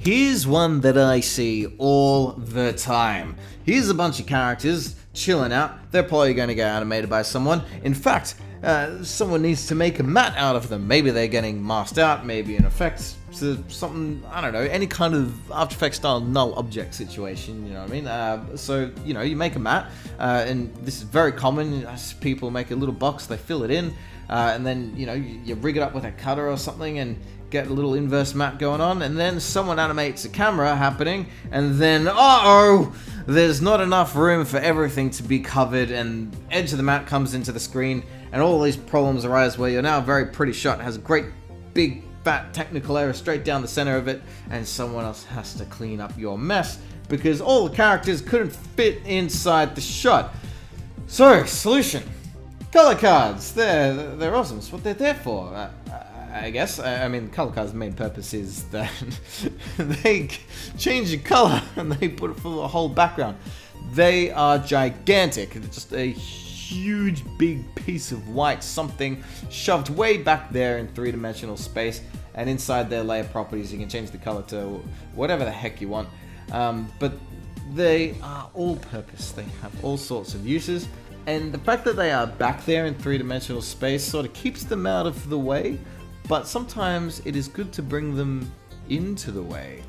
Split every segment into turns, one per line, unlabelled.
Here's one that I see all the time. Here's a bunch of characters chilling out. They're probably going to get animated by someone. In fact, someone needs to make a mat out of them. Maybe they're getting masked out, maybe an effect, something, I don't know, any kind of After Effects style null object situation, you know what I mean? So, you know, you make a mat, and this is very common. People make a little box, they fill it in, and then, you know, you rig it up with a cutter or something and get a little inverse mat going on, and then someone animates a camera happening, and then, uh-oh, there's not enough room for everything to be covered, and edge of the mat comes into the screen, and all these problems arise where you're now a very pretty shot, has a great big fat technical error straight down the center of it, and someone else has to clean up your mess because all the characters couldn't fit inside the shot. So, solution. Color cards. They're awesome. It's what they're there for. I guess. I mean, color cards' main purpose is that they change the color and they put it for the whole background. They are gigantic. It's just a huge, big piece of white something shoved way back there in three-dimensional space, and inside their layer properties, you can change the color to whatever the heck you want. But they are all-purpose. They have all sorts of uses, and the fact that they are back there in three-dimensional space sort of keeps them out of the way. But sometimes it is good to bring them into the way.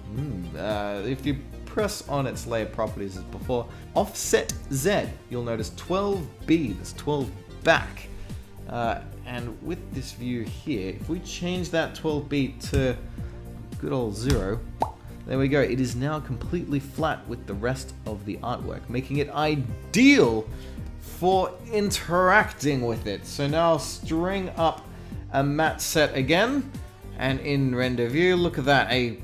If you press on its layer properties as before, offset Z, you'll notice 12B, that's 12 back. And with this view here, if we change that 12B to good old 0, there we go. It is now completely flat with the rest of the artwork, making it ideal for interacting with it. So now string up a matte set again, and in render view, look at that, a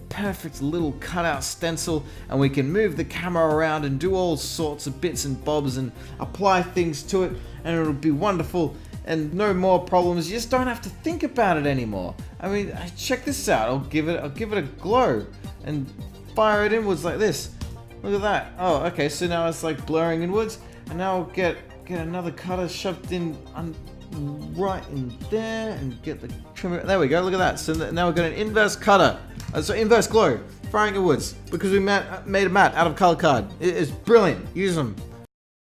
perfect little cutout stencil, and we can move the camera around and do all sorts of bits and bobs and apply things to it, and it'll be wonderful and no more problems. You just don't have to think about it anymore. I mean, check this out. I'll give it a glow and fire it inwards like this. Look at that. Oh, okay, so now it's like blurring inwards, and now I'll get another cutter shoved in right in there and get the trimmer. There we go, look at that. So now we've got an inverse cutter. So inverse glow, firing inwards, because we made a mat out of color card. It's brilliant. Use them.